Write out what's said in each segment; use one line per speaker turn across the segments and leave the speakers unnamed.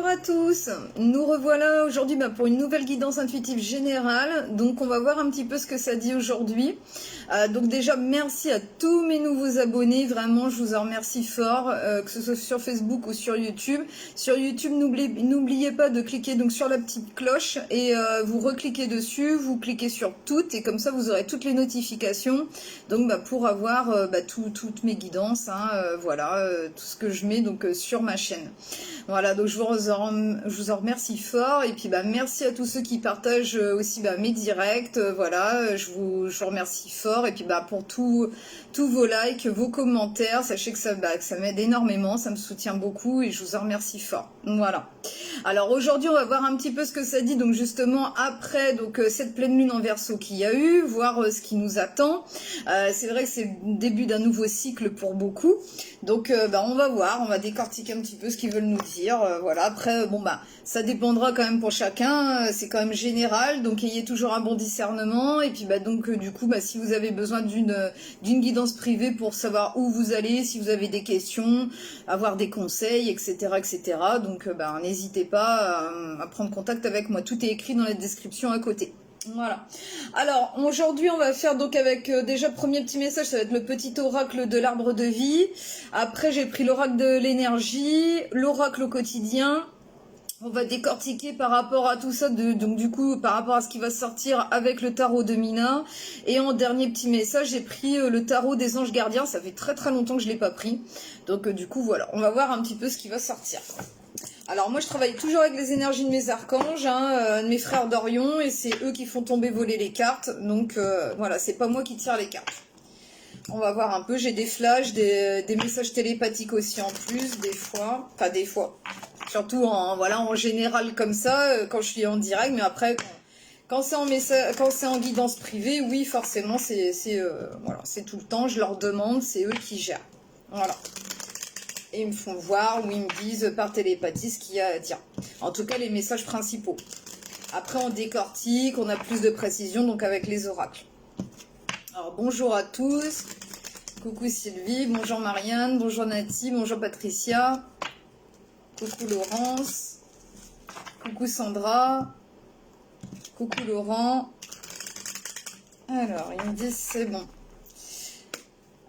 Bonjour à tous, nous revoilà aujourd'hui pour une nouvelle guidance intuitive générale. Donc on va voir un petit peu ce que ça dit aujourd'hui. Donc déjà merci à tous mes nouveaux abonnés, vraiment je vous en remercie fort, que ce soit sur Facebook ou sur YouTube. Sur YouTube, n'oubliez pas de cliquer donc sur la petite cloche et vous recliquez dessus, vous cliquez sur toutes et comme ça vous aurez toutes les notifications. Donc pour avoir toutes mes guidances, voilà, tout ce que je mets donc sur ma chaîne. Voilà, donc je vous en remercie fort et puis merci à tous ceux qui partagent aussi mes directs, voilà, je vous remercie fort et puis pour tous vos likes, vos commentaires, sachez que ça m'aide énormément, ça me soutient beaucoup et je vous en remercie fort. Voilà. Alors aujourd'hui on va voir un petit peu ce que ça dit donc justement après donc cette pleine lune en Verseau qu'il y a eu, voir ce qui nous attend. C'est vrai que c'est le début d'un nouveau cycle pour beaucoup, donc on va voir, on va décortiquer un petit peu ce qu'ils veulent nous dire. Voilà, après ça dépendra quand même pour chacun, c'est quand même général, donc ayez toujours un bon discernement et puis du coup si vous avez besoin d'une guidance privée pour savoir où vous allez, si vous avez des questions, avoir des conseils, etc. Donc n'hésitez pas à prendre contact avec moi, tout est écrit dans la description à côté. Voilà. Alors aujourd'hui on va faire donc avec déjà premier petit message, ça va être le petit oracle de l'arbre de vie. Après j'ai pris l'oracle de l'énergie, l'oracle au quotidien. On va décortiquer par rapport à tout ça, donc du coup par rapport à ce qui va sortir avec le tarot de Mina. Et en dernier petit message, j'ai pris le tarot des anges gardiens. Ça fait très très longtemps que je l'ai pas pris. Donc du coup voilà, on va voir un petit peu ce qui va sortir. Alors moi je travaille toujours avec les énergies de mes archanges, de mes frères d'Orion, et c'est eux qui font tomber voler les cartes. Donc voilà, c'est pas moi qui tire les cartes. On va voir un peu, j'ai des flashs, des messages télépathiques aussi en plus, des fois. Enfin des fois. Surtout en général comme ça, quand je suis en direct, mais après quand c'est en guidance privée, oui forcément c'est tout le temps, je leur demande, c'est eux qui gèrent. Voilà. Et ils me font voir ou ils me disent par télépathie ce qu'il y a à dire. En tout cas, les messages principaux. Après, on décortique, on a plus de précision, donc avec les oracles. Alors, bonjour à tous. Coucou Sylvie, bonjour Marianne, bonjour Nati, bonjour Patricia. Coucou Laurence. Coucou Sandra. Coucou Laurent. Alors, ils me disent c'est bon.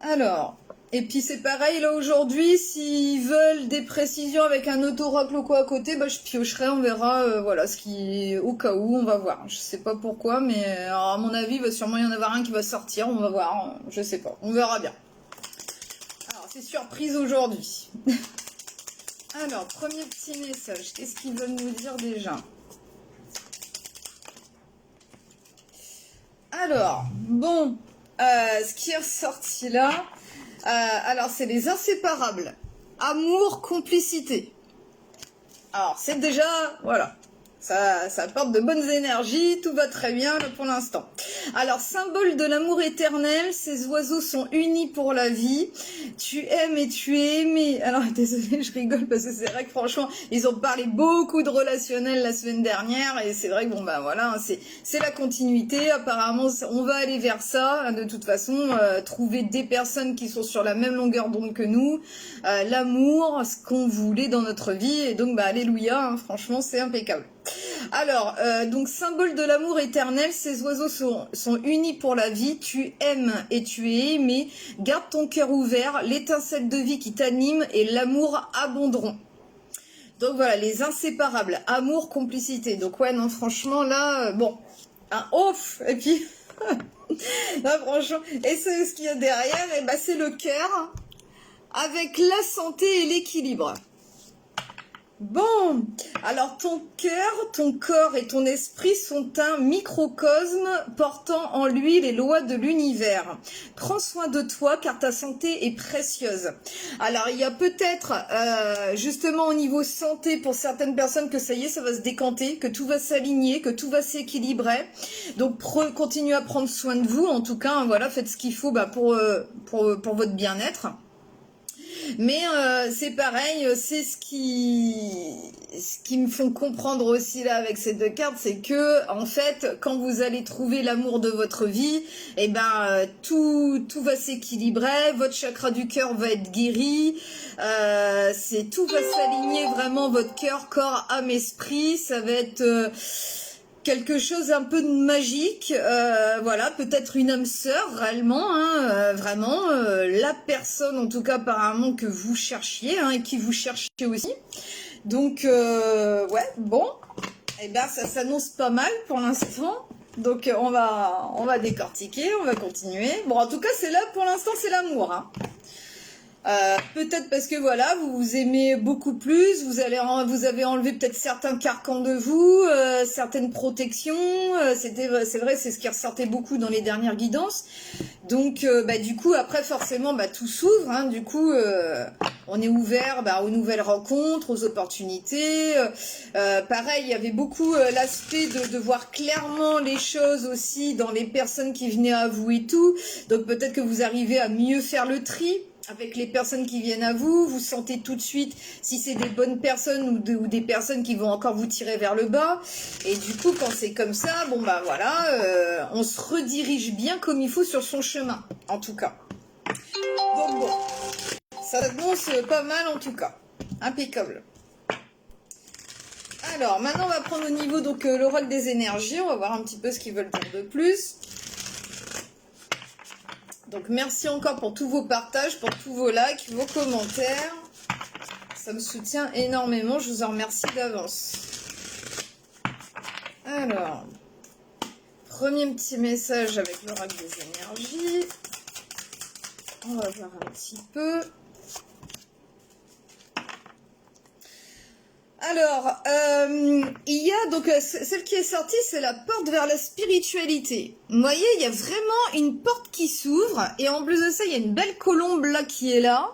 Alors... Et puis c'est pareil là aujourd'hui, s'ils veulent des précisions avec un auto-oracle ou quoi à côté, je piocherai, on verra, voilà, ce qui au cas où, on va voir. Je sais pas pourquoi, mais alors, à mon avis, il va sûrement y en avoir un qui va sortir, on va voir, je sais pas, on verra bien. Alors c'est surprise aujourd'hui. Alors, premier petit message, qu'est-ce qu'ils veulent nous dire déjà? Alors, bon, ce qui est ressorti là... alors c'est les inséparables, amour, complicité. Alors c'est déjà, voilà, ça apporte de bonnes énergies, tout va très bien pour l'instant. Alors symbole de l'amour éternel, ces oiseaux sont unis pour la vie, tu aimes et tu es aimé. Alors désolée, je rigole parce que c'est vrai que franchement ils ont parlé beaucoup de relationnel la semaine dernière et c'est vrai que voilà, c'est la continuité. Apparemment on va aller vers ça, de toute façon, trouver des personnes qui sont sur la même longueur d'onde que nous, l'amour, ce qu'on voulait dans notre vie, et donc alléluia, franchement c'est impeccable. Alors, donc symbole de l'amour éternel, ces oiseaux sont unis pour la vie, tu aimes et tu es aimé, garde ton cœur ouvert, l'étincelle de vie qui t'anime et l'amour abonderont. Donc voilà, les inséparables, amour, complicité. Donc ouais, non, franchement, là, bon, un ouf, et puis, là, franchement, et c'est ce qu'il y a derrière, et c'est le cœur, avec la santé et l'équilibre. Bon, alors ton cœur, ton corps et ton esprit sont un microcosme portant en lui les lois de l'univers. Prends soin de toi car ta santé est précieuse. Alors il y a peut-être justement au niveau santé pour certaines personnes que ça y est, ça va se décanter, que tout va s'aligner, que tout va s'équilibrer. Donc continuez à prendre soin de vous, en tout cas, voilà, faites ce qu'il faut pour votre bien-être. Mais c'est pareil, c'est ce qui me font comprendre aussi là avec ces deux cartes, c'est que en fait, quand vous allez trouver l'amour de votre vie, eh ben tout va s'équilibrer, votre chakra du cœur va être guéri, tout va s'aligner vraiment, votre cœur, corps, âme, esprit, ça va être quelque chose un peu de magique, voilà, peut-être une âme sœur réellement, hein, vraiment la personne en tout cas apparemment que vous cherchiez, hein, et qui vous cherchez aussi. Donc, ouais, bon, eh ben, ça s'annonce pas mal pour l'instant. Donc, on va décortiquer, on va continuer. Bon, en tout cas, c'est là, pour l'instant, c'est l'amour, hein. Peut-être parce que voilà, vous vous aimez beaucoup plus, vous avez enlevé peut-être certains carcans de vous, certaines protections, c'est vrai, c'est ce qui ressortait beaucoup dans les dernières guidances. Donc du coup après forcément tout s'ouvre, hein, du coup on est ouvert aux nouvelles rencontres, aux opportunités. Pareil, il y avait beaucoup l'aspect de voir clairement les choses aussi dans les personnes qui venaient à vous et tout. Donc peut-être que vous arrivez à mieux faire le tri avec les personnes qui viennent à vous, vous sentez tout de suite si c'est des bonnes personnes ou des personnes qui vont encore vous tirer vers le bas. Et du coup, quand c'est comme ça, bon voilà, on se redirige bien comme il faut sur son chemin, en tout cas. Donc bon, ça annonce pas mal en tout cas, impeccable. Alors, maintenant on va prendre au niveau donc le rôle des énergies, on va voir un petit peu ce qu'ils veulent dire de plus. Donc merci encore pour tous vos partages, pour tous vos likes, vos commentaires. Ça me soutient énormément, je vous en remercie d'avance. Alors, premier petit message avec l'oracle des énergies. On va voir un petit peu. Alors, il y a donc celle qui est sortie, c'est la porte vers la spiritualité. Vous voyez, il y a vraiment une porte qui s'ouvre et en plus de ça, il y a une belle colombe là qui est là.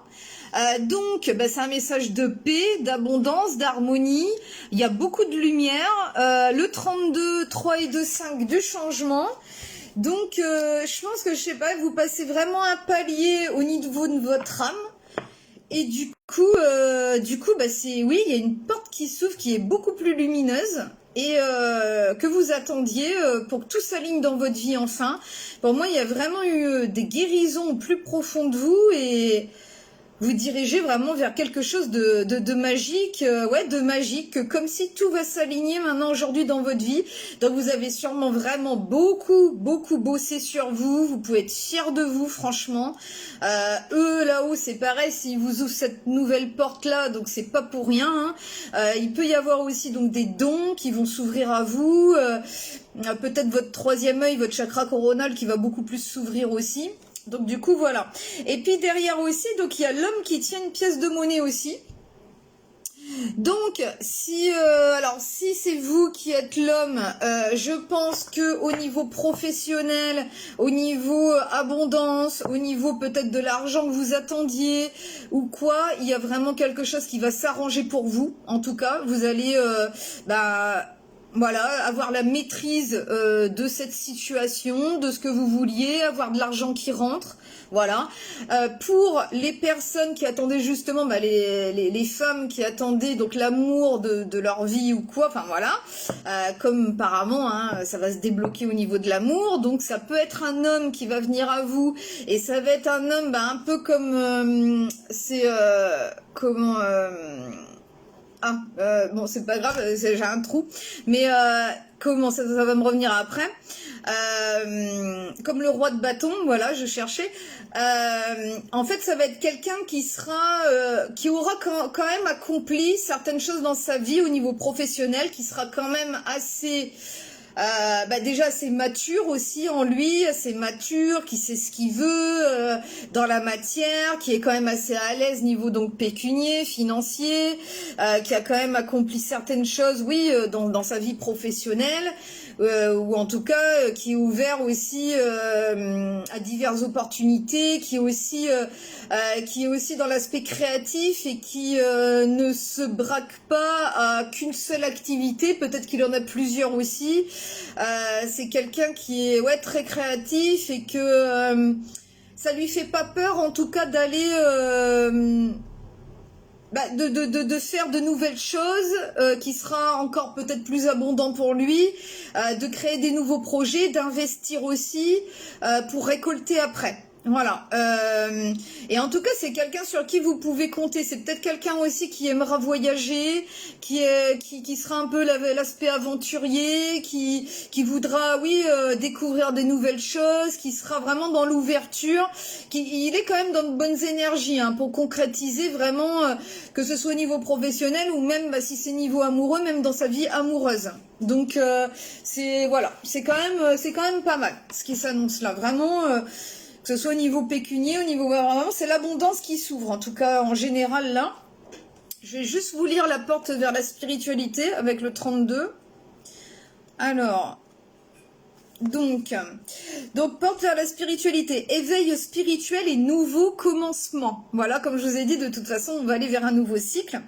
Donc, c'est un message de paix, d'abondance, d'harmonie. Il y a beaucoup de lumière. Le 32, 3 et 2, 5 du changement. Donc, je pense que, je sais pas, vous passez vraiment un palier au niveau de votre âme. Et du coup, oui, il y a une porte qui s'ouvre qui est beaucoup plus lumineuse et que vous attendiez pour que tout s'aligne dans votre vie enfin. Pour moi, il y a vraiment eu des guérisons au plus profond de vous et vous dirigez vraiment vers quelque chose de magique, ouais, de magique, comme si tout va s'aligner maintenant aujourd'hui dans votre vie. Donc vous avez sûrement vraiment beaucoup bossé sur vous, vous pouvez être fiers de vous franchement. Eux là-haut c'est pareil, s'ils vous ouvrent cette nouvelle porte là, donc c'est pas pour rien, hein. Il peut y avoir aussi donc des dons qui vont s'ouvrir à vous, peut-être votre troisième œil, votre chakra coronal qui va beaucoup plus s'ouvrir aussi. Donc du coup voilà. Et puis derrière aussi, donc il y a l'homme qui tient une pièce de monnaie aussi. Donc si c'est vous qui êtes l'homme, je pense que au niveau professionnel, au niveau abondance, au niveau peut-être de l'argent que vous attendiez ou quoi, il y a vraiment quelque chose qui va s'arranger pour vous. En tout cas, vous allez voilà, avoir la maîtrise de cette situation, de ce que vous vouliez, avoir de l'argent qui rentre, voilà. Pour les personnes qui attendaient justement, les femmes qui attendaient donc l'amour de leur vie ou quoi, enfin voilà, comme apparemment, hein, ça va se débloquer au niveau de l'amour, donc ça peut être un homme qui va venir à vous, et ça va être un homme un peu comme, bon, c'est pas grave, j'ai un trou, mais comment ça va me revenir après. Comme le roi de bâton, voilà, je cherchais. En fait, ça va être quelqu'un qui aura quand même accompli certaines choses dans sa vie au niveau professionnel, qui sera quand même assez déjà assez mature aussi en lui, assez mature, qui sait ce qu'il veut dans la matière, qui est quand même assez à l'aise niveau donc pécunier, financier, qui a quand même accompli certaines choses, oui, dans sa vie professionnelle, ou en tout cas qui est ouvert aussi à diverses opportunités, qui est aussi dans l'aspect créatif et qui ne se braque pas à qu'une seule activité, peut-être qu'il en a plusieurs aussi. C'est quelqu'un qui est très créatif et que ça lui fait pas peur en tout cas d'aller de faire de nouvelles choses, qui sera encore peut-être plus abondant pour lui, de créer des nouveaux projets, d'investir aussi pour récolter après. Voilà. Et en tout cas, c'est quelqu'un sur qui vous pouvez compter. C'est peut-être quelqu'un aussi qui aimera voyager, qui sera un peu l'aspect aventurier, qui voudra, oui, découvrir des nouvelles choses, qui sera vraiment dans l'ouverture. Il est quand même dans de bonnes énergies, hein, pour concrétiser vraiment, que ce soit au niveau professionnel ou même, si c'est niveau amoureux, même dans sa vie amoureuse. Donc c'est voilà, c'est quand même pas mal ce qui s'annonce là. Vraiment. Que ce soit au niveau pécunier, au niveau... Vraiment, c'est l'abondance qui s'ouvre, en tout cas, en général, là. Je vais juste vous lire la porte vers la spiritualité, avec le 32. Alors... Donc, porte vers la spiritualité, éveil spirituel et nouveau commencement. Voilà, comme je vous ai dit, de toute façon, on va aller vers un nouveau cycle.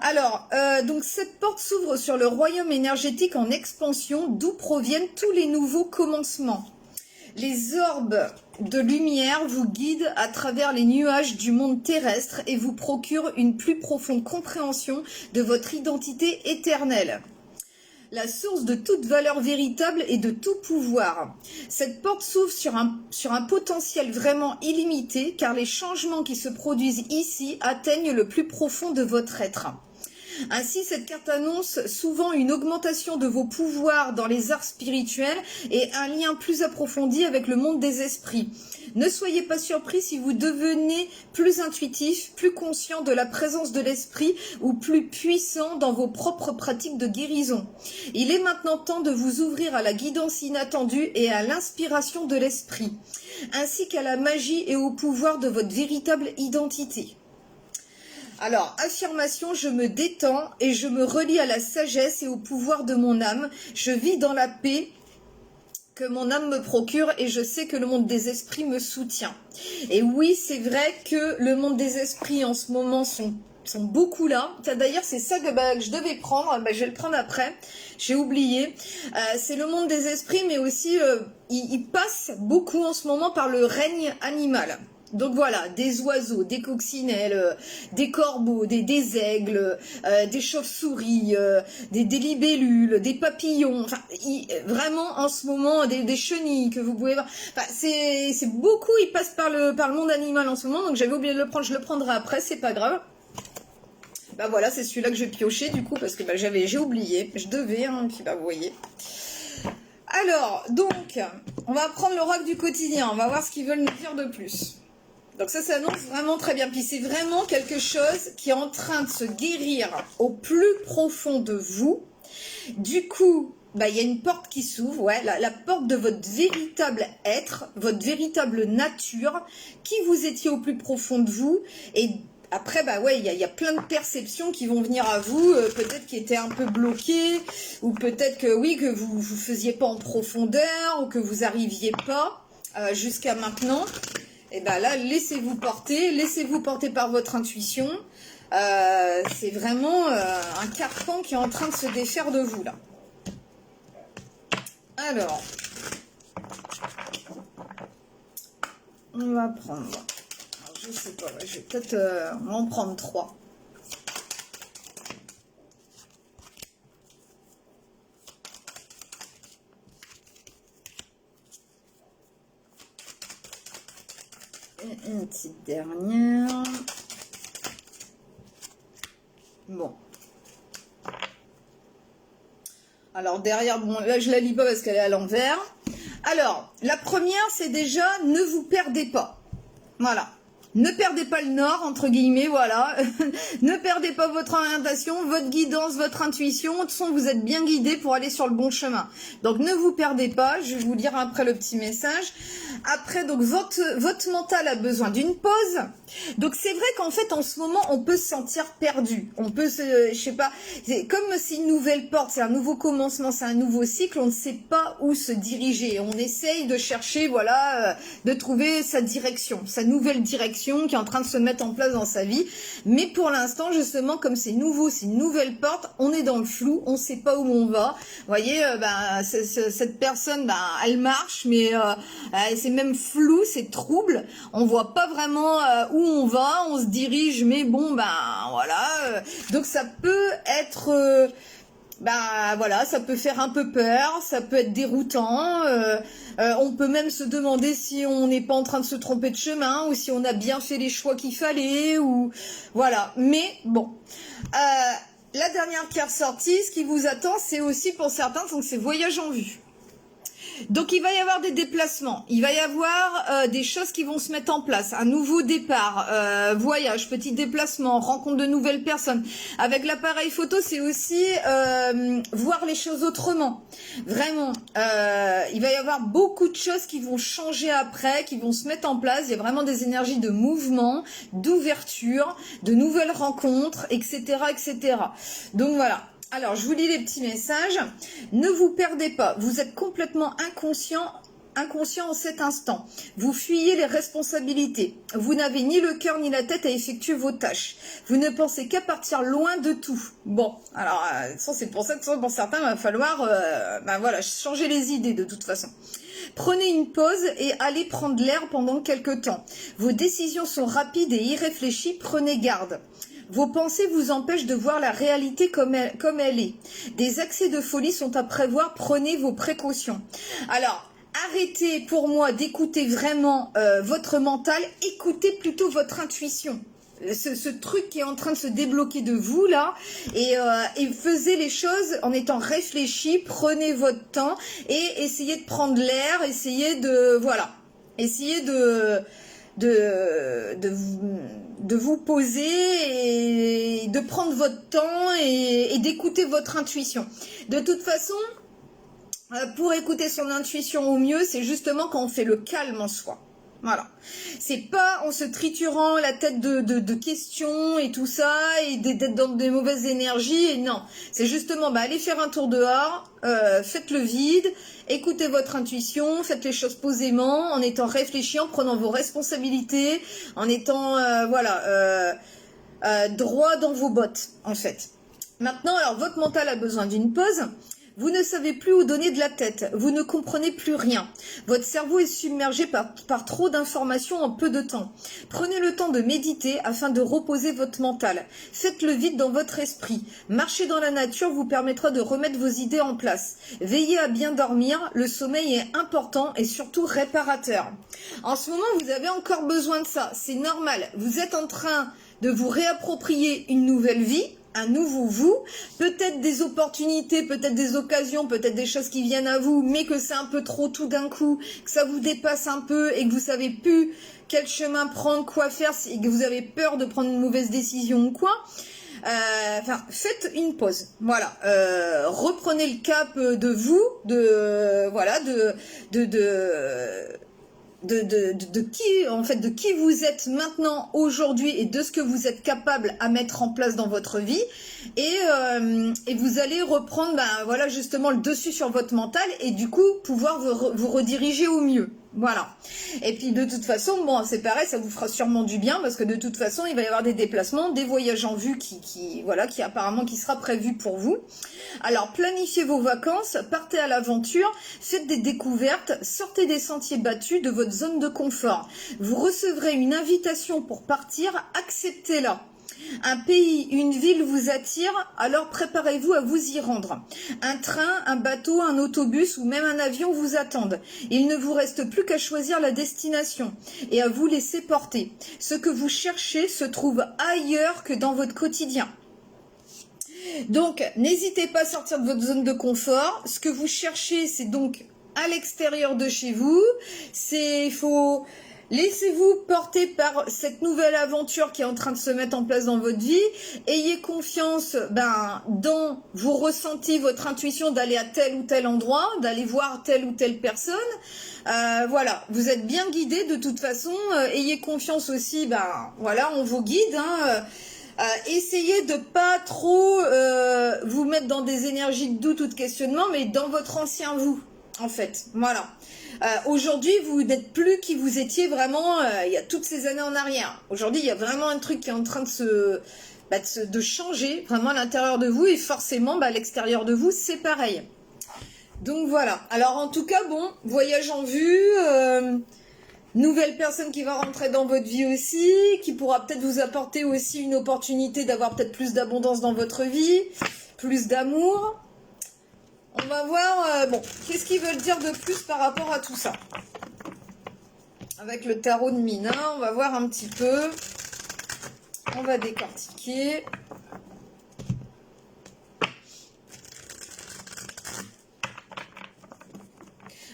Alors, donc cette porte s'ouvre sur le royaume énergétique en expansion, d'où proviennent tous les nouveaux commencements. Les orbes de lumière vous guident à travers les nuages du monde terrestre et vous procurent une plus profonde compréhension de votre identité éternelle. La source de toute valeur véritable et de tout pouvoir. Cette porte s'ouvre sur un potentiel vraiment illimité, car les changements qui se produisent ici atteignent le plus profond de votre être. Ainsi, cette carte annonce souvent une augmentation de vos pouvoirs dans les arts spirituels et un lien plus approfondi avec le monde des esprits. Ne soyez pas surpris si vous devenez plus intuitif, plus conscient de la présence de l'esprit ou plus puissant dans vos propres pratiques de guérison. Il est maintenant temps de vous ouvrir à la guidance inattendue et à l'inspiration de l'esprit, ainsi qu'à la magie et au pouvoir de votre véritable identité. Alors, affirmation, je me détends et je me relie à la sagesse et au pouvoir de mon âme. Je vis dans la paix que mon âme me procure et je sais que le monde des esprits me soutient. Et oui, c'est vrai que le monde des esprits en ce moment sont beaucoup là. D'ailleurs, c'est ça que je devais prendre. Je vais le prendre après. J'ai oublié. C'est le monde des esprits, mais aussi, il passe beaucoup en ce moment par le règne animal. Donc voilà, des oiseaux, des coccinelles, des corbeaux, des aigles, des chauves-souris, des libellules, des papillons, enfin, vraiment en ce moment des chenilles que vous pouvez voir. Enfin, c'est beaucoup, ils passent par le monde animal en ce moment, donc j'avais oublié de le prendre, je le prendrai après, c'est pas grave. Voilà, c'est celui-là que je vais piocher du coup, parce que j'ai oublié, je devais, hein, puis vous voyez. Alors, donc, on va prendre l'oracle du quotidien, on va voir ce qu'ils veulent nous dire de plus. Donc ça s'annonce vraiment très bien. Puis c'est vraiment quelque chose qui est en train de se guérir au plus profond de vous. Du coup, il y a une porte qui s'ouvre, ouais, la porte de votre véritable être, votre véritable nature, qui vous étiez au plus profond de vous. Et après, il y a plein de perceptions qui vont venir à vous, peut-être qui étaient un peu bloquées, ou peut-être que oui, que vous faisiez pas en profondeur, ou que vous arriviez pas jusqu'à maintenant. Et là, laissez-vous porter par votre intuition. C'est vraiment un carcan qui est en train de se défaire de vous, là. Alors, on va prendre, alors, je sais pas, je vais peut-être en prendre 3. Une petite dernière. Bon. Alors derrière, là je la lis pas parce qu'elle est à l'envers. Alors, la première, c'est déjà ne vous perdez pas. Voilà. Ne perdez pas le nord, entre guillemets, voilà. Ne perdez pas votre orientation, votre guidance, votre intuition. De toute façon, vous êtes bien guidé pour aller sur le bon chemin. Donc, ne vous perdez pas. Je vais vous lire après le petit message. Après, donc, votre mental a besoin d'une pause. Donc, c'est vrai qu'en fait, en ce moment, on peut se sentir perdu. On peut je sais pas, comme c'est une nouvelle porte, c'est un nouveau commencement, c'est un nouveau cycle, on ne sait pas où se diriger. On essaye de chercher, voilà, de trouver sa direction, sa nouvelle direction. direction qui est en train de se mettre en place dans sa vie. Mais pour l'instant, justement, comme c'est nouveau, c'est une nouvelle porte, on est dans le flou, on ne sait pas où on va. Vous voyez, cette personne, elle marche, mais c'est même flou, c'est trouble. On voit pas vraiment où on va, on se dirige, mais bon, voilà. Donc ça peut être... voilà, ça peut faire un peu peur, ça peut être déroutant, on peut même se demander si on n'est pas en train de se tromper de chemin, ou si on a bien fait les choix qu'il fallait, ou voilà. Mais bon, la dernière qui est ressortie, ce qui vous attend, c'est aussi pour certains, donc c'est voyage en vue. Donc il va y avoir des déplacements, il va y avoir des choses qui vont se mettre en place, un nouveau départ, voyage, petit déplacement, rencontre de nouvelles personnes. Avec l'appareil photo, c'est aussi voir les choses autrement. Vraiment, il va y avoir beaucoup de choses qui vont changer après, qui vont se mettre en place. Il y a vraiment des énergies de mouvement, d'ouverture, de nouvelles rencontres, etc., etc. Donc voilà. Alors, je vous lis les petits messages. Ne vous perdez pas. Vous êtes complètement inconscient en cet instant. Vous fuyez les responsabilités. Vous n'avez ni le cœur ni la tête à effectuer vos tâches. Vous ne pensez qu'à partir loin de tout. Bon, alors, c'est pour ça que pour certains, il va falloir voilà, changer les idées de toute façon. Prenez une pause et allez prendre l'air pendant quelques temps. Vos décisions sont rapides et irréfléchies. Prenez garde. Vos pensées vous empêchent de voir la réalité comme elle est. Des accès de folie sont à prévoir, prenez vos précautions. Alors, arrêtez pour moi d'écouter vraiment votre mental, écoutez plutôt votre intuition. Ce truc qui est en train de se débloquer de vous là, et faisez les choses en étant réfléchi, prenez votre temps et essayez de prendre l'air, essayez de, voilà, essayez de vous poser et de prendre votre temps et d'écouter votre intuition. De toute façon, pour écouter son intuition au mieux, c'est justement quand on fait le calme en soi. Voilà. C'est pas en se triturant la tête de questions et tout ça, et d'être dans des mauvaises énergies, et non. C'est justement, allez faire un tour dehors, faites le vide, écoutez votre intuition, faites les choses posément, en étant réfléchi, en prenant vos responsabilités, en étant, droit dans vos bottes, en fait. Maintenant, alors, votre mental a besoin d'une pause. Vous ne savez plus où donner de la tête, vous ne comprenez plus rien. Votre cerveau est submergé par trop d'informations en peu de temps. Prenez le temps de méditer afin de reposer votre mental. Faites le vide dans votre esprit. Marcher dans la nature vous permettra de remettre vos idées en place. Veillez à bien dormir, le sommeil est important et surtout réparateur. En ce moment, vous avez encore besoin de ça, c'est normal. Vous êtes en train de vous réapproprier une nouvelle vie, un nouveau vous, peut-être des opportunités, peut-être des occasions, peut-être des choses qui viennent à vous, mais que c'est un peu trop tout d'un coup, que ça vous dépasse un peu et que vous savez plus quel chemin prendre, quoi faire, et que vous avez peur de prendre une mauvaise décision ou quoi. Faites une pause. Voilà, reprenez le cap de vous, de qui vous êtes maintenant aujourd'hui et de ce que vous êtes capable à mettre en place dans votre vie, et vous allez reprendre justement le dessus sur votre mental et du coup pouvoir vous rediriger au mieux. Voilà. Et puis de toute façon, c'est pareil, ça vous fera sûrement du bien parce que de toute façon, il va y avoir des déplacements, des voyages en vue qui apparemment qui sera prévu pour vous. Alors planifiez vos vacances, partez à l'aventure, faites des découvertes, sortez des sentiers battus de votre zone de confort. Vous recevrez une invitation pour partir, acceptez-la. Un pays, une ville vous attire, alors préparez-vous à vous y rendre. Un train, un bateau, un autobus ou même un avion vous attendent. Il ne vous reste plus qu'à choisir la destination et à vous laisser porter. Ce que vous cherchez se trouve ailleurs que dans votre quotidien. Donc, n'hésitez pas à sortir de votre zone de confort. Ce que vous cherchez, c'est donc à l'extérieur de chez vous. Laissez-vous porter par cette nouvelle aventure qui est en train de se mettre en place dans votre vie. Ayez confiance dans vos ressentis, votre intuition d'aller à tel ou tel endroit, d'aller voir telle ou telle personne. Voilà, vous êtes bien guidé de toute façon. Ayez confiance aussi en vos guides. Essayez de pas trop vous mettre dans des énergies de doute ou de questionnement, mais dans votre ancien vous. en fait. Voilà. Aujourd'hui, vous n'êtes plus qui vous étiez vraiment il y a toutes ces années en arrière. Aujourd'hui, il y a vraiment un truc qui est en train de changer vraiment à l'intérieur de vous et forcément à l'extérieur de vous, c'est pareil. Donc voilà. Alors en tout cas, bon, voyage en vue, nouvelle personne qui va rentrer dans votre vie aussi, qui pourra peut-être vous apporter aussi une opportunité d'avoir peut-être plus d'abondance dans votre vie, plus d'amour. On va voir, bon, qu'est-ce qu'ils veulent dire de plus par rapport à tout ça. Avec le tarot de Mina, on va voir un petit peu. On va décortiquer.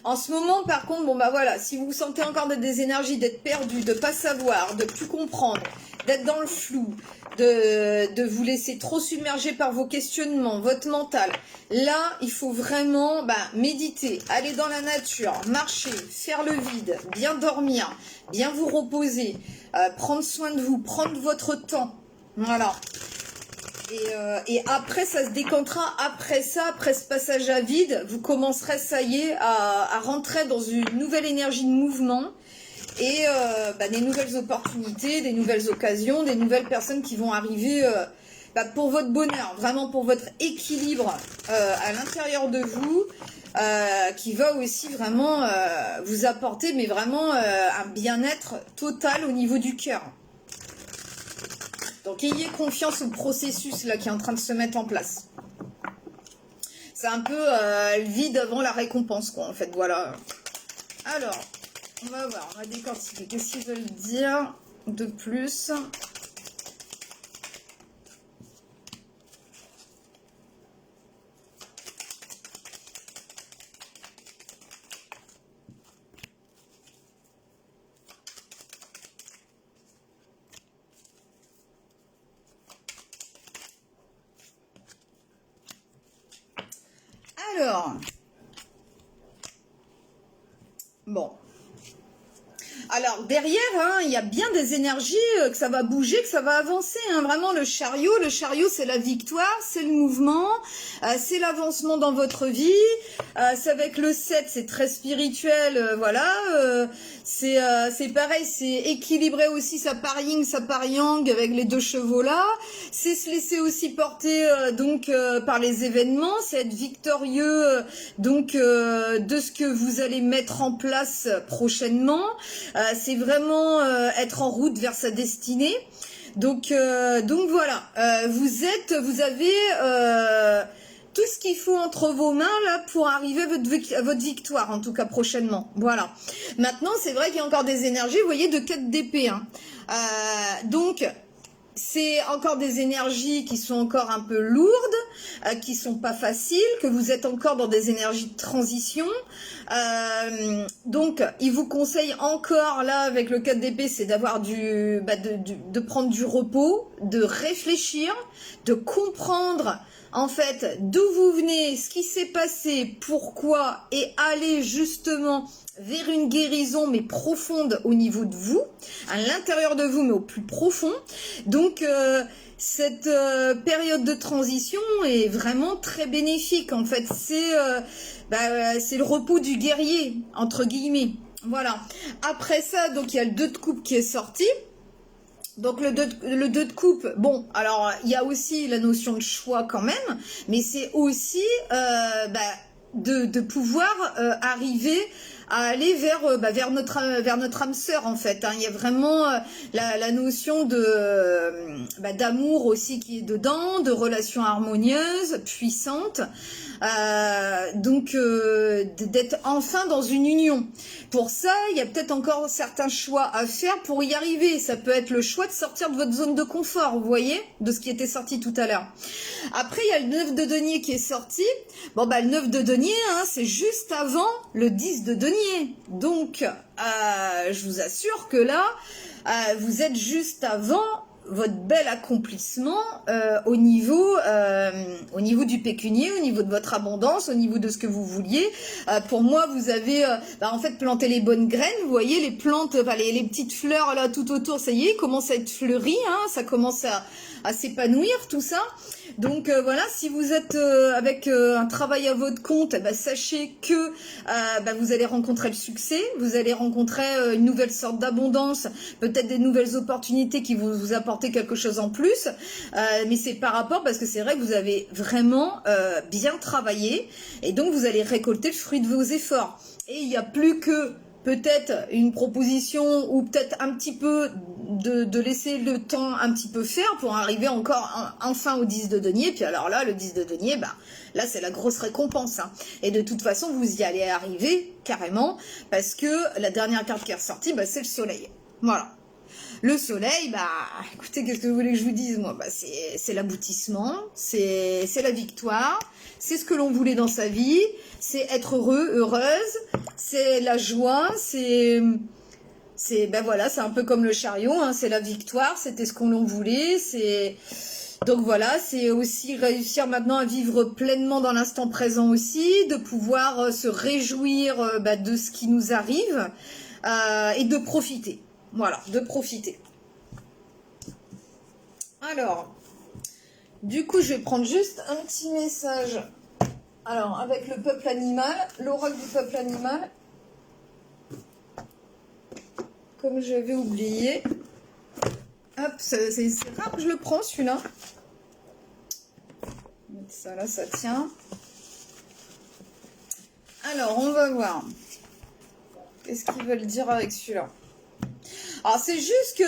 En ce moment, par contre, bon bah voilà, si vous sentez encore des énergies d'être perdu, de pas savoir, de plus comprendre, d'être dans le flou, de vous laisser trop submerger par vos questionnements, votre mental, là, il faut vraiment méditer, aller dans la nature, marcher, faire le vide, bien dormir, bien vous reposer, prendre soin de vous, prendre votre temps, voilà. Et après, ça se décantera. Après ça, après ce passage à vide, vous commencerez, ça y est, à rentrer dans une nouvelle énergie de mouvement et des nouvelles opportunités, des nouvelles occasions, des nouvelles personnes qui vont arriver pour votre bonheur, vraiment pour votre équilibre à l'intérieur de vous, qui va aussi vraiment vous apporter, mais vraiment un bien-être total au niveau du cœur. Donc, ayez confiance au processus là qui est en train de se mettre en place. C'est un peu le vide avant la récompense, quoi, en fait, voilà. Alors, on va voir, on va décortiquer. Qu'est-ce qu'ils veulent dire de plus ? Alors, bon. Alors, derrière, hein, il y a bien des énergies que ça va bouger, que ça va avancer. Hein. Vraiment, le chariot, c'est la victoire, c'est le mouvement, c'est l'avancement dans votre vie. C'est avec le 7, c'est très spirituel, voilà. C'est pareil, c'est équilibrer aussi sa part yin, sa part yang avec les deux chevaux là. C'est se laisser aussi porter par les événements, c'est être victorieux de ce que vous allez mettre en place prochainement. C'est vraiment être en route vers sa destinée. Donc voilà, vous avez tout ce qu'il faut entre vos mains là pour arriver à votre victoire, en tout cas prochainement. Voilà. Maintenant, c'est vrai qu'il y a encore des énergies, vous voyez, de 4 d'épée. Hein. Donc, c'est encore des énergies qui sont encore un peu lourdes, qui sont pas faciles, que vous êtes encore dans des énergies de transition. Donc, il vous conseille encore, là, avec le 4 d'épée, c'est d'avoir de prendre du repos, de réfléchir, de comprendre en fait d'où vous venez, ce qui s'est passé, pourquoi, et aller justement vers une guérison mais profonde au niveau de vous, à l'intérieur de vous mais au plus profond. Donc cette période de transition est vraiment très bénéfique en fait. C'est le repos du guerrier entre guillemets. Voilà. Après ça, donc il y a le 2 de coupe qui est sorti. Donc le 2 de coupe, bon, alors il y a aussi la notion de choix quand même, mais c'est aussi de pouvoir arriver à aller vers notre âme sœur en fait. Hein. Il y a vraiment la notion d'amour aussi qui est dedans, de relations harmonieuses, puissantes. D'être enfin dans une union. Pour ça, il y a peut-être encore certains choix à faire pour y arriver. Ça peut être le choix de sortir de votre zone de confort, vous voyez, de ce qui était sorti tout à l'heure. Après, il y a le 9 de denier qui est sorti. Bon, le 9 de denier, hein, c'est juste avant le 10 de denier. Donc, je vous assure que là, vous êtes juste avant votre bel accomplissement au niveau du pécunier, au niveau de votre abondance, au niveau de ce que vous vouliez. Pour moi, vous avez en fait planté les bonnes graines. Vous voyez les plantes, les petites fleurs là tout autour, ça y est, commencent à être fleuries, hein, ça commence à s'épanouir tout ça. Donc voilà, si vous êtes avec un travail à votre compte, eh ben, sachez que vous allez rencontrer le succès, vous allez rencontrer une nouvelle sorte d'abondance, peut-être des nouvelles opportunités qui vont vous apporter quelque chose en plus, mais c'est par rapport, parce que c'est vrai que vous avez vraiment bien travaillé, et donc vous allez récolter le fruit de vos efforts. Et il n'y a plus que peut-être une proposition ou peut-être un petit peu de laisser le temps un petit peu faire pour arriver encore enfin au 10 de denier. Puis alors là, le 10 de denier, là c'est la grosse récompense. Hein. Et de toute façon, vous y allez arriver carrément parce que la dernière carte qui est ressortie, c'est le soleil. Voilà. Le soleil, écoutez, qu'est-ce que vous voulez que je vous dise, moi, c'est l'aboutissement, c'est la victoire, c'est ce que l'on voulait dans sa vie, c'est être heureux, heureuse, c'est la joie, c'est voilà, c'est un peu comme le chariot, hein, c'est la victoire, c'était ce qu'on voulait, donc voilà, c'est aussi réussir maintenant à vivre pleinement dans l'instant présent aussi, de pouvoir se réjouir de ce qui nous arrive et de profiter. Voilà, de profiter. Alors, du coup, je vais prendre juste un petit message. Alors, avec le peuple animal, l'oracle du peuple animal. Comme j'avais oublié. Hop, c'est rare que je le prends, celui-là. Ça, là, ça tient. Alors, on va voir. Qu'est-ce qu'ils veulent dire avec celui-là? Alors c'est juste que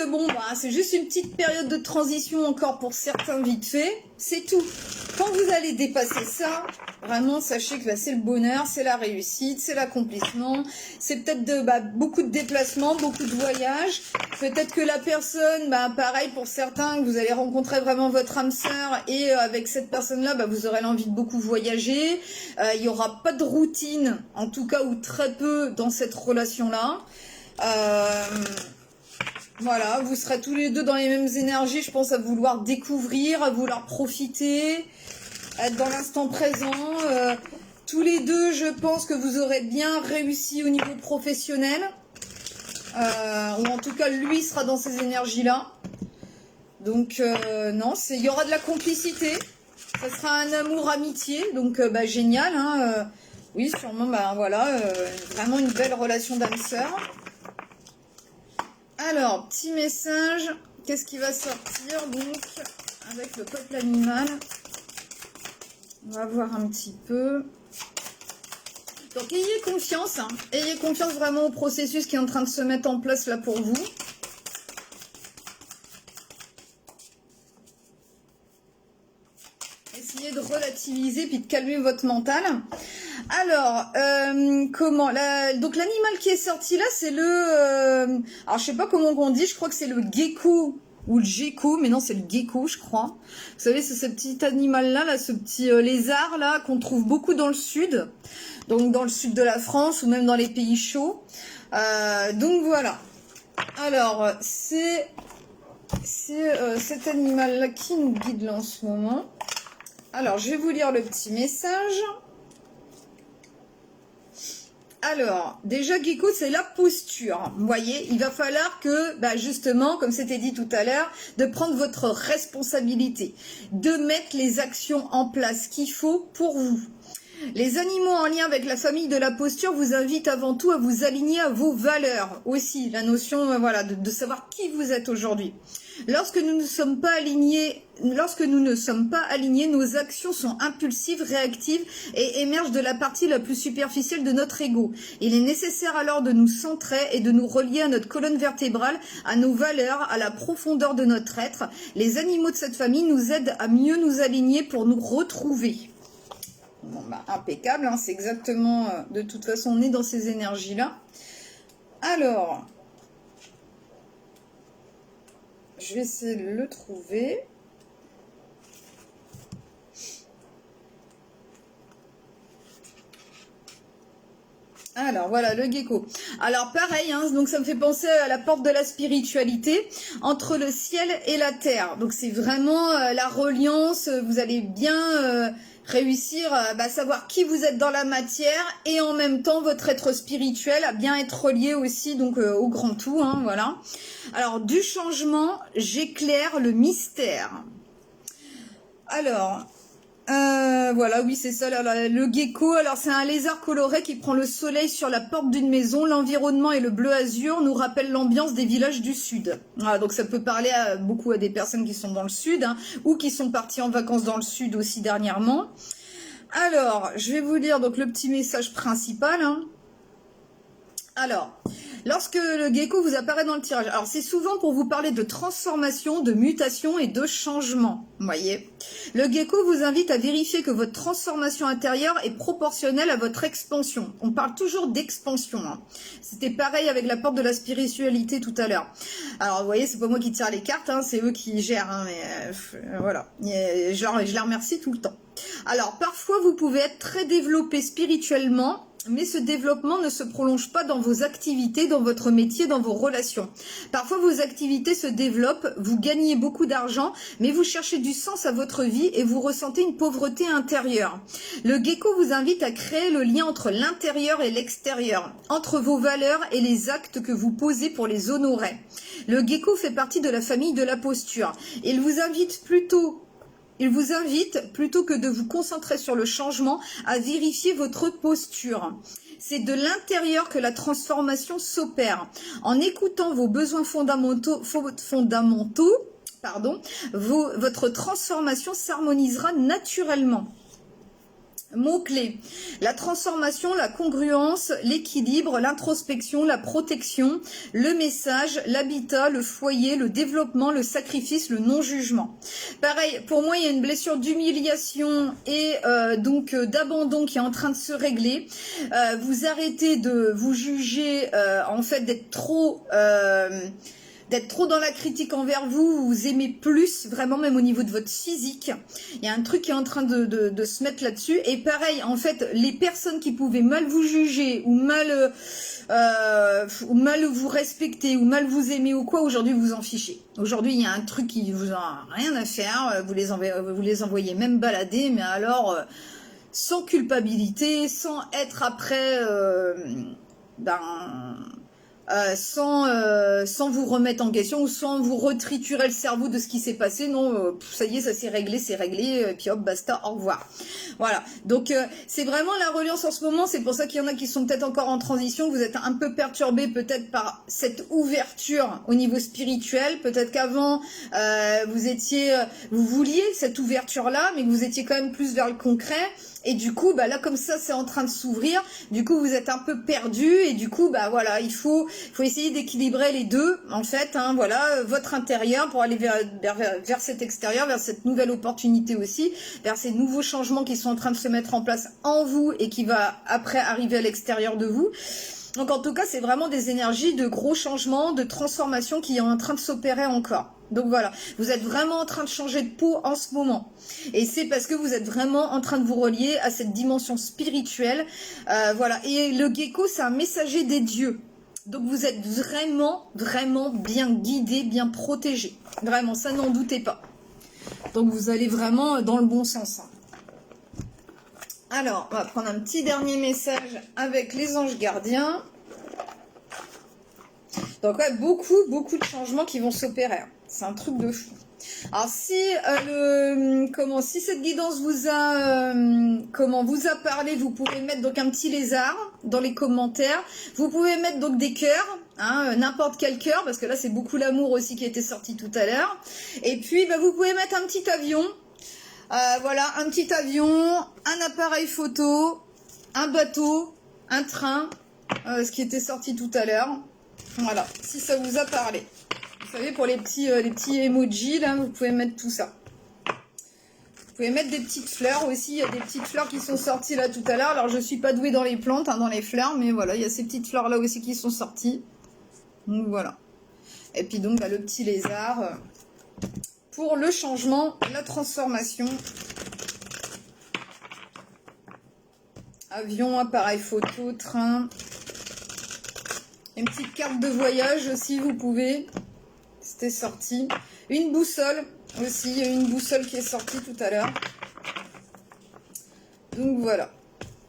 c'est juste une petite période de transition encore pour certains vite fait, c'est tout. Quand vous allez dépasser ça, vraiment sachez que c'est le bonheur, c'est la réussite, c'est l'accomplissement, c'est peut-être beaucoup de déplacements, beaucoup de voyages. Peut-être que la personne, pareil pour certains, vous allez rencontrer vraiment votre âme sœur et avec cette personne-là, vous aurez l'envie de beaucoup voyager. Il n'y aura pas de routine, en tout cas ou très peu dans cette relation-là. Voilà, vous serez tous les deux dans les mêmes énergies, je pense, à vouloir découvrir, à vouloir profiter, être dans l'instant présent. Tous les deux, je pense que vous aurez bien réussi au niveau professionnel. Ou en tout cas, lui sera dans ces énergies-là. Donc, non, il y aura de la complicité. Ça sera un amour-amitié, donc génial. Hein, oui, sûrement, voilà, vraiment une belle relation d'âme-sœur. Alors, petit message, qu'est-ce qui va sortir donc avec le peuple animal? On va voir un petit peu. Donc, ayez confiance, hein. Ayez confiance vraiment au processus qui est en train de se mettre en place là pour vous. Essayez de relativiser puis de calmer votre mental. Alors, donc l'animal qui est sorti là, c'est le... alors, je sais pas comment on dit, je crois que c'est le gecko ou le gecko, mais non, c'est le gecko, je crois. Vous savez, c'est ce petit animal-là, là, ce petit lézard, là, qu'on trouve beaucoup dans le sud. Donc, dans le sud de la France ou même dans les pays chauds. Donc, voilà. Alors, c'est cet animal-là qui nous guide là en ce moment. Alors, je vais vous lire le petit message. Alors, déjà, gecko, c'est la posture. Vous voyez, il va falloir que, justement, comme c'était dit tout à l'heure, de prendre votre responsabilité, de mettre les actions en place qu'il faut pour vous. Les animaux en lien avec la famille de la posture vous invitent avant tout à vous aligner à vos valeurs. Aussi, la notion de savoir qui vous êtes aujourd'hui. Lorsque nous ne sommes pas alignés, nos actions sont impulsives, réactives et émergent de la partie la plus superficielle de notre ego. Il est nécessaire alors de nous centrer et de nous relier à notre colonne vertébrale, à nos valeurs, à la profondeur de notre être. Les animaux de cette famille nous aident à mieux nous aligner pour nous retrouver. Bon, impeccable, hein, c'est exactement... de toute façon, on est dans ces énergies-là. Alors... je vais essayer de le trouver. Alors voilà, le gecko. Alors pareil, hein, donc ça me fait penser à la porte de la spiritualité entre le ciel et la terre. Donc c'est vraiment la reliance. Vous allez bien réussir à savoir qui vous êtes dans la matière et en même temps votre être spirituel à bien être relié aussi donc au grand tout. Hein, voilà. Alors du changement, j'éclaire le mystère. Alors, voilà, oui, c'est ça. Le gecko, alors c'est un lézard coloré qui prend le soleil sur la porte d'une maison. L'environnement et le bleu azur nous rappellent l'ambiance des villages du sud. Voilà, donc ça peut parler beaucoup à des personnes qui sont dans le sud, hein, ou qui sont parties en vacances dans le sud aussi dernièrement. Alors, je vais vous lire donc le petit message principal, hein. Alors, lorsque le gecko vous apparaît dans le tirage, alors c'est souvent pour vous parler de transformation, de mutation et de changement, vous voyez. Le gecko vous invite à vérifier que votre transformation intérieure est proportionnelle à votre expansion. On parle toujours d'expansion, hein. C'était pareil avec la porte de la spiritualité tout à l'heure. Alors, vous voyez, c'est pas moi qui tire les cartes, hein, c'est eux qui gèrent, hein, mais voilà. Et je les remercie tout le temps. Alors, parfois, vous pouvez être très développé spirituellement, mais ce développement ne se prolonge pas dans vos activités, dans votre métier, dans vos relations. Parfois, vos activités se développent, vous gagnez beaucoup d'argent, mais vous cherchez du sens à votre vie et vous ressentez une pauvreté intérieure. Le gecko vous invite à créer le lien entre l'intérieur et l'extérieur, entre vos valeurs et les actes que vous posez pour les honorer. Le gecko fait partie de la famille de la posture. Il vous invite plutôt que de vous concentrer sur le changement, à vérifier votre posture. C'est de l'intérieur que la transformation s'opère. En écoutant vos besoins fondamentaux, votre transformation s'harmonisera naturellement. Mots-clés: la transformation, la congruence, l'équilibre, l'introspection, la protection, le message, l'habitat, le foyer, le développement, le sacrifice, le non-jugement. Pareil, pour moi, il y a une blessure d'humiliation et d'abandon qui est en train de se régler. Vous arrêtez de vous juger, en fait, d'être trop dans la critique envers vous, vous aimez plus, vraiment même au niveau de votre physique. Il y a un truc qui est en train de se mettre là-dessus. Et pareil, en fait, les personnes qui pouvaient mal vous juger ou mal vous respecter ou mal vous aimer ou quoi, aujourd'hui vous en fichez. Aujourd'hui, il y a un truc qui vous a rien à faire, vous les envoyez même balader, mais alors sans culpabilité, sans être après sans vous remettre en question ou sans vous retriturer le cerveau de ce qui s'est passé. Non, ça y est, ça c'est réglé, et puis hop, basta, au revoir. Voilà, donc c'est vraiment la reliance en ce moment. C'est pour ça qu'il y en a qui sont peut-être encore en transition. Vous êtes un peu perturbé peut-être par cette ouverture au niveau spirituel. Peut-être qu'avant vous vouliez cette ouverture là, mais que vous étiez quand même plus vers le concret. Et du coup, bah là, comme ça, c'est en train de s'ouvrir. Du coup, vous êtes un peu perdu. Et du coup, bah voilà, il faut essayer d'équilibrer les deux, en fait. Hein, voilà, votre intérieur pour aller vers cet extérieur, vers cette nouvelle opportunité aussi, vers ces nouveaux changements qui sont en train de se mettre en place en vous et qui va après arriver à l'extérieur de vous. Donc en tout cas, c'est vraiment des énergies de gros changements, de transformation qui est en train de s'opérer encore. Donc voilà, vous êtes vraiment en train de changer de peau en ce moment. Et c'est parce que vous êtes vraiment en train de vous relier à cette dimension spirituelle. Voilà, et le gecko, c'est un messager des dieux. Donc vous êtes vraiment, vraiment bien guidé, bien protégé. Vraiment, ça n'en doutez pas. Donc vous allez vraiment dans le bon sens. Alors, on va prendre un petit dernier message avec les anges gardiens. Donc ouais, beaucoup de changements qui vont s'opérer. C'est un truc de fou. Alors si cette guidance vous a parlé, vous pouvez mettre donc un petit lézard dans les commentaires. Vous pouvez mettre donc des cœurs, hein, n'importe quel cœur, parce que là c'est beaucoup l'amour aussi qui était sorti tout à l'heure. Et puis bah, vous pouvez mettre un petit avion. Voilà, un petit avion, un appareil photo, un bateau, un train, ce qui était sorti tout à l'heure. Voilà, si ça vous a parlé. Vous savez, pour les petits emojis, là, vous pouvez mettre tout ça. Vous pouvez mettre des petites fleurs aussi. Il y a des petites fleurs qui sont sorties là tout à l'heure. Alors, je ne suis pas douée dans les plantes, hein, dans les fleurs, mais voilà, il y a ces petites fleurs là aussi qui sont sorties. Donc, voilà. Et puis, donc, bah, le petit lézard pour le changement, la transformation. Avion, appareil photo, train. Une petite carte de voyage aussi, vous pouvez. C'était sorti. Une boussole aussi. Il y a une boussole qui est sortie tout à l'heure. Donc voilà.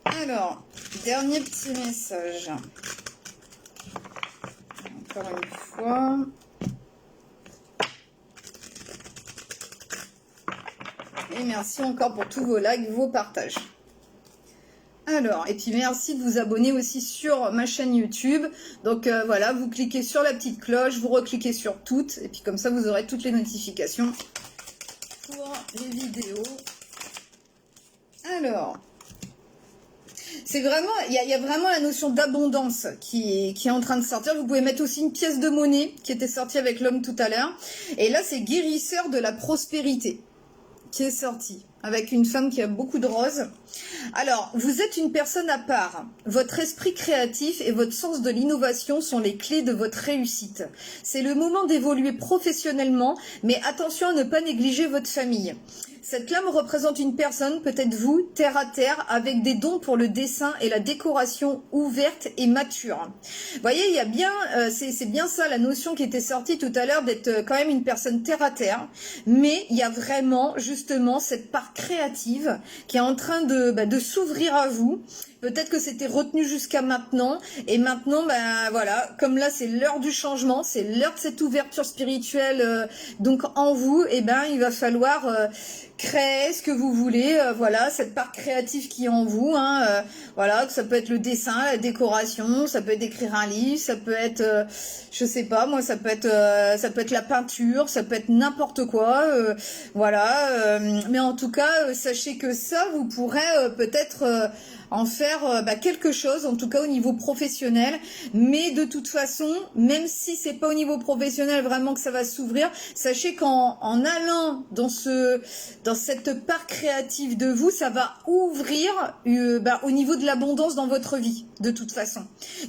Alors, dernier petit message. Encore une fois. Et merci encore pour tous vos likes, vos partages. Alors, et puis merci de vous abonner aussi sur ma chaîne YouTube. Donc voilà, vous cliquez sur la petite cloche, vous recliquez sur toutes. Et puis comme ça, vous aurez toutes les notifications pour les vidéos. Alors, c'est vraiment, il y a vraiment la notion d'abondance qui est en train de sortir. Vous pouvez mettre aussi une pièce de monnaie qui était sortie avec l'homme tout à l'heure. Et là, c'est guérisseur de la prospérité qui est sorti avec une femme qui a beaucoup de roses. Alors, vous êtes une personne à part. Votre esprit créatif et votre sens de l'innovation sont les clés de votre réussite. C'est le moment d'évoluer professionnellement, mais attention à ne pas négliger votre famille. Cette lame représente une personne, peut-être vous, terre à terre, avec des dons pour le dessin et la décoration ouverte et mature. Vous voyez, il y a bien, c'est bien ça la notion qui était sortie tout à l'heure, d'être quand même une personne terre à terre, mais il y a vraiment justement cette part créative qui est en train de s'ouvrir à vous. Peut-être que c'était retenu jusqu'à maintenant, et maintenant, voilà, comme là c'est l'heure du changement, c'est l'heure de cette ouverture spirituelle, donc en vous, et il va falloir créer ce que vous voulez, voilà, cette part créative qui est en vous, voilà, ça peut être le dessin, la décoration, ça peut être écrire un livre, ça peut être, je sais pas, moi, ça peut être la peinture, ça peut être n'importe quoi, voilà, mais en tout cas, sachez que ça, vous pourrez peut-être en faire quelque chose, en tout cas au niveau professionnel, mais de toute façon, même si c'est pas au niveau professionnel vraiment que ça va s'ouvrir, sachez qu'en allant dans cette part créative de vous, ça va ouvrir au niveau de l'abondance dans votre vie, de toute façon.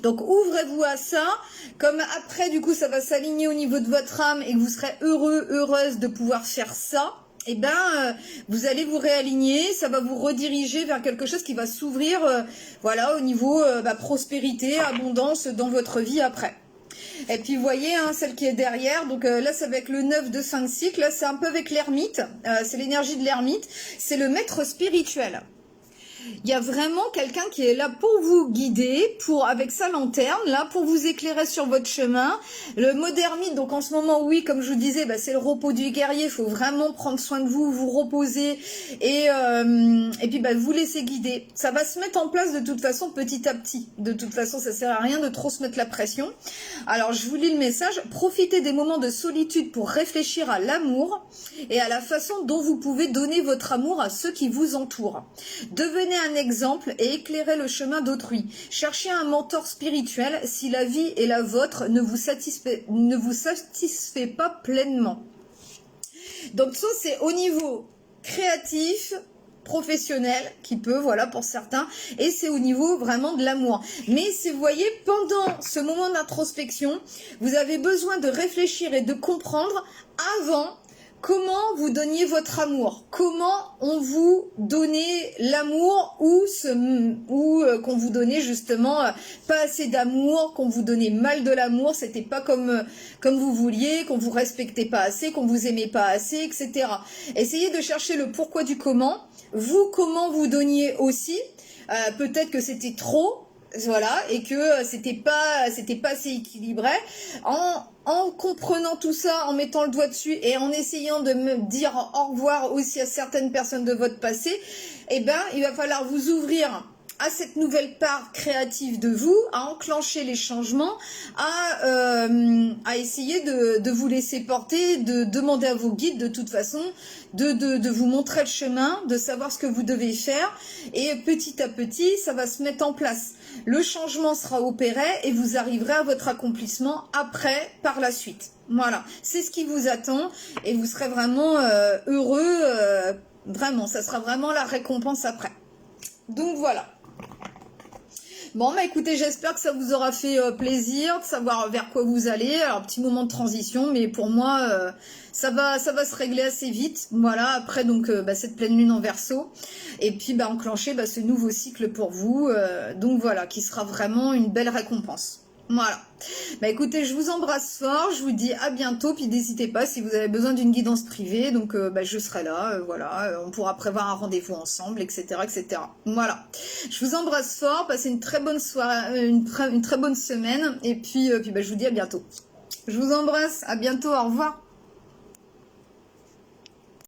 Donc ouvrez-vous à ça, comme après du coup ça va s'aligner au niveau de votre âme et que vous serez heureux, heureuse de pouvoir faire ça, vous allez vous réaligner, ça va vous rediriger vers quelque chose qui va s'ouvrir, voilà, au niveau prospérité, abondance dans votre vie après. Et puis vous voyez, celle qui est derrière, donc là c'est avec le 9 de 5 cycles, là c'est un peu avec l'ermite, c'est l'énergie de l'ermite, c'est le maître spirituel. Il y a vraiment quelqu'un qui est là pour vous guider, avec sa lanterne, là, pour vous éclairer sur votre chemin. Le mode ermite, donc en ce moment, oui, comme je vous disais, c'est le repos du guerrier. Il faut vraiment prendre soin de vous, vous reposer et puis vous laisser guider. Ça va se mettre en place de toute façon petit à petit. De toute façon, ça sert à rien de trop se mettre la pression. Alors, je vous lis le message. Profitez des moments de solitude pour réfléchir à l'amour et à la façon dont vous pouvez donner votre amour à ceux qui vous entourent. Devenez un exemple et éclairez le chemin d'autrui. Cherchez un mentor spirituel si la vie et la vôtre ne vous satisfait pas pleinement. Donc ça, c'est au niveau créatif, professionnel, qui peut, voilà, pour certains, et c'est au niveau vraiment de l'amour. Mais si vous voyez, pendant ce moment d'introspection, vous avez besoin de réfléchir et de comprendre avant comment vous donniez votre amour, comment on vous donnait l'amour ou qu'on vous donnait justement pas assez d'amour, qu'on vous donnait mal de l'amour, c'était pas comme vous vouliez, qu'on vous respectait pas assez, qu'on vous aimait pas assez, etc. Essayez de chercher le pourquoi du comment. Vous, comment vous donniez aussi, peut-être que c'était trop, voilà, et que c'était pas assez équilibré. En comprenant tout ça, en mettant le doigt dessus et en essayant de me dire au revoir aussi à certaines personnes de votre passé, il va falloir vous ouvrir à cette nouvelle part créative de vous, à enclencher les changements, à essayer de vous laisser porter, de demander à vos guides de toute façon, de vous montrer le chemin, de savoir ce que vous devez faire, et petit à petit, ça va se mettre en place. Le changement sera opéré et vous arriverez à votre accomplissement après, par la suite. Voilà, c'est ce qui vous attend et vous serez vraiment heureux, vraiment, ça sera vraiment la récompense après. Donc voilà. Bon, écoutez, j'espère que ça vous aura fait plaisir de savoir vers quoi vous allez. Alors, petit moment de transition, mais pour moi, ça va se régler assez vite. Voilà, après donc cette pleine lune en Verseau. Et puis enclencher ce nouveau cycle pour vous. Donc voilà, qui sera vraiment une belle récompense. Voilà. Écoutez, je vous embrasse fort, je vous dis à bientôt, puis n'hésitez pas si vous avez besoin d'une guidance privée, donc je serai là, voilà, on pourra prévoir un rendez-vous ensemble, etc., etc. Voilà. Je vous embrasse fort, passez une très bonne soirée, une très bonne semaine, et puis je vous dis à bientôt. Je vous embrasse, à bientôt, au revoir.